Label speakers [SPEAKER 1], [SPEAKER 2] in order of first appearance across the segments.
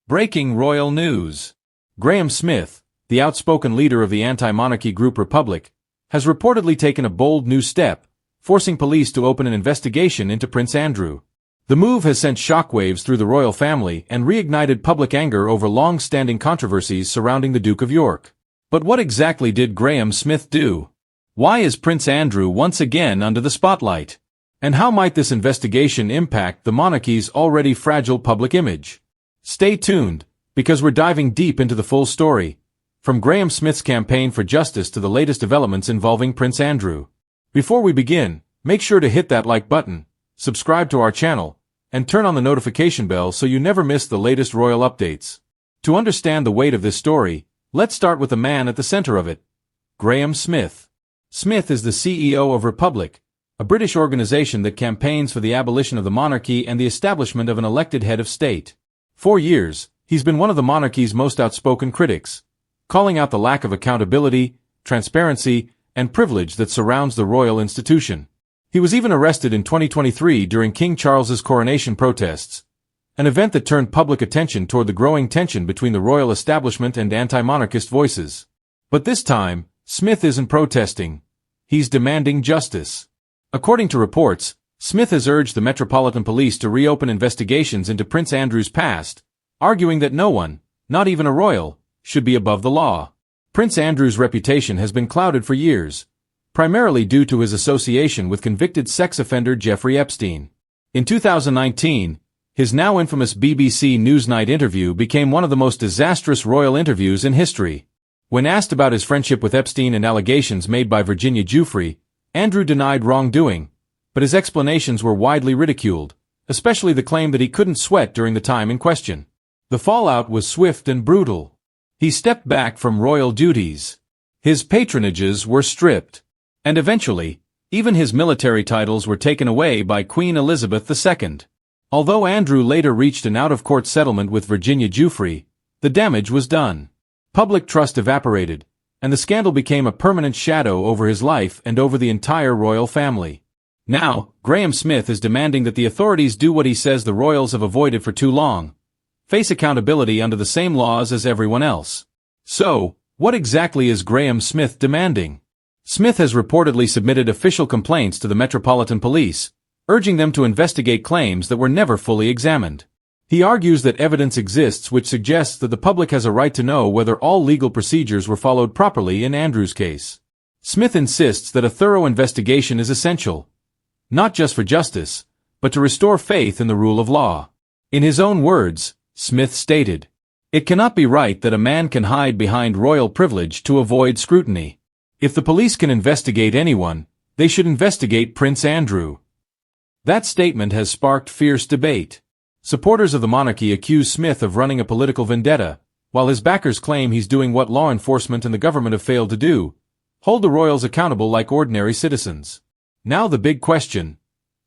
[SPEAKER 1] Breaking royal news. Graham Smith, the outspoken leader of the anti-monarchy group Republic, has reportedly taken a bold new step, forcing police to open an investigation into Prince Andrew. The move has sent shockwaves through the royal family and reignited public anger over long-standing controversies surrounding the Duke of York. But what exactly did Graham Smith do? Why is Prince Andrew once again under the spotlight? And how might this investigation impact the monarchy's already fragile public image? Stay tuned, because we're diving deep into the full story, from Graham Smith's campaign for justice to the latest developments involving Prince Andrew. Before we begin, make sure to hit that like button, subscribe to our channel, and turn on the notification bell so you never miss the latest royal updates. To understand the weight of this story, let's start with the man at the center of it, Graham Smith. Smith is the CEO of Republic, a British organization that campaigns for the abolition of the monarchy and the establishment of an elected head of state. For years, he's been one of the monarchy's most outspoken critics, calling out the lack of accountability, transparency, and privilege that surrounds the royal institution. He was even arrested in 2023 during King Charles's coronation protests, an event that turned public attention toward the growing tension between the royal establishment and anti-monarchist voices. But this time, Smith isn't protesting. He's demanding justice. According to reports, Smith has urged the Metropolitan Police to reopen investigations into Prince Andrew's past, arguing that no one, not even a royal, should be above the law. Prince Andrew's reputation has been clouded for years, primarily due to his association with convicted sex offender Jeffrey Epstein. In 2019, his now infamous BBC Newsnight interview became one of the most disastrous royal interviews in history. When asked about his friendship with Epstein and allegations made by Virginia Giuffre, Andrew denied wrongdoing, but his explanations were widely ridiculed, especially the claim that he couldn't sweat during the time in question. The fallout was swift and brutal. He stepped back from royal duties. His patronages were stripped. And eventually, even his military titles were taken away by Queen Elizabeth II. Although Andrew later reached an out-of-court settlement with Virginia Giuffre, the damage was done. Public trust evaporated, and the scandal became a permanent shadow over his life and over the entire royal family. Now, Graham Smith is demanding that the authorities do what he says the royals have avoided for too long: face accountability under the same laws as everyone else. So, what exactly is Graham Smith demanding? Smith has reportedly submitted official complaints to the Metropolitan Police, urging them to investigate claims that were never fully examined. He argues that evidence exists which suggests that the public has a right to know whether all legal procedures were followed properly in Andrew's case. Smith insists that a thorough investigation is essential, not just for justice, but to restore faith in the rule of law. In his own words, Smith stated, "It cannot be right that a man can hide behind royal privilege to avoid scrutiny. If the police can investigate anyone, they should investigate Prince Andrew." That statement has sparked fierce debate. Supporters of the monarchy accuse Smith of running a political vendetta, while his backers claim he's doing what law enforcement and the government have failed to do: hold the royals accountable like ordinary citizens. Now the big question: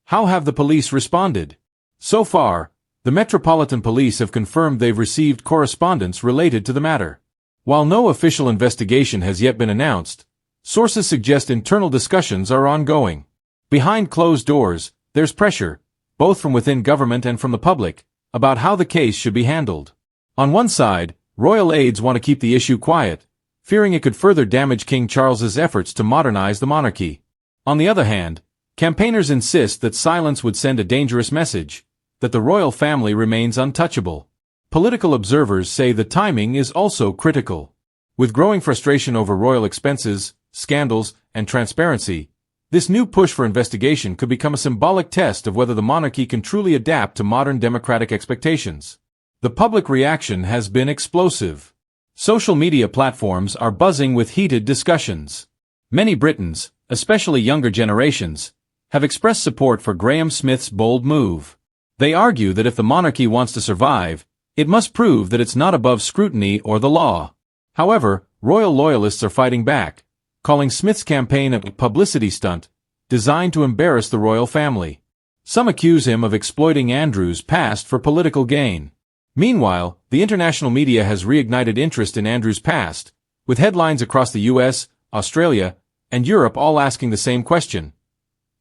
[SPEAKER 1] how have the police responded? So far, the Metropolitan Police have confirmed they've received correspondence related to the matter. While no official investigation has yet been announced, sources suggest internal discussions are ongoing. Behind closed doors, there's pressure, both from within government and from the public, about how the case should be handled. On one side, royal aides want to keep the issue quiet, fearing it could further damage King Charles's efforts to modernize the monarchy. On the other hand, campaigners insist that silence would send a dangerous message, that the royal family remains untouchable. Political observers say the timing is also critical. With growing frustration over royal expenses, scandals, and transparency, this new push for investigation could become a symbolic test of whether the monarchy can truly adapt to modern democratic expectations. The public reaction has been explosive. Social media platforms are buzzing with heated discussions. Many Britons, especially younger generations, have expressed support for Graham Smith's bold move. They argue that if the monarchy wants to survive, it must prove that it's not above scrutiny or the law. However, royal loyalists are fighting back, calling Smith's campaign a publicity stunt designed to embarrass the royal family. Some accuse him of exploiting Andrew's past for political gain. Meanwhile, the international media has reignited interest in Andrew's past, with headlines across the US, Australia, and Europe all asking the same question.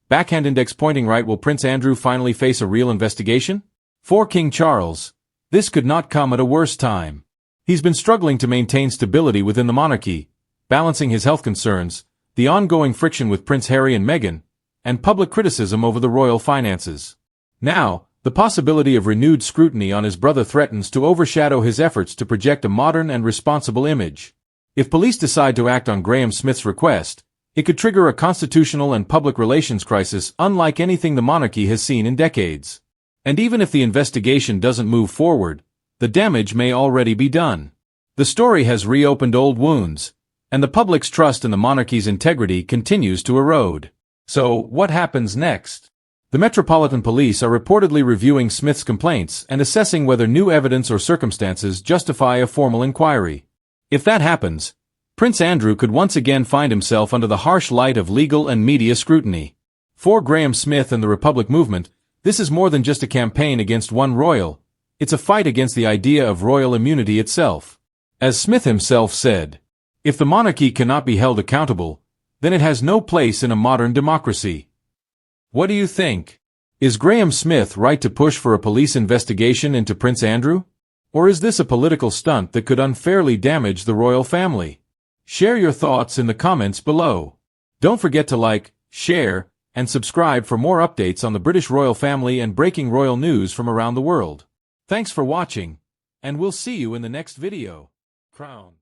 [SPEAKER 1] Backhand index pointing right: will Prince Andrew finally face a real investigation? For King Charles, This could not come at a worse time. He's been struggling to maintain stability within the monarchy, balancing his health concerns, the ongoing friction with Prince Harry and Meghan, and public criticism over the royal finances. Now, the possibility of renewed scrutiny on his brother threatens to overshadow his efforts to project a modern and responsible image. If police decide to act on Graham Smith's request, it could trigger a constitutional and public relations crisis unlike anything the monarchy has seen in decades. And even if the investigation doesn't move forward, the damage may already be done. The story has reopened old wounds, and the public's trust in the monarchy's integrity continues to erode. So, what happens next? The Metropolitan Police are reportedly reviewing Smith's complaints and assessing whether new evidence or circumstances justify a formal inquiry. If that happens, Prince Andrew could once again find himself under the harsh light of legal and media scrutiny. For Graham Smith and the Republic movement, this is more than just a campaign against one royal, it's a fight against the idea of royal immunity itself. As Smith himself said, if the monarchy cannot be held accountable, then it has no place in a modern democracy. What do you think? Is Graham Smith right to push for a police investigation into Prince Andrew? Or is this a political stunt that could unfairly damage the royal family? Share your thoughts in the comments below. Don't forget to like, share, and subscribe for more updates on the British royal family and breaking royal news from around the world. Thanks for watching, and we'll see you in the next video. Crown.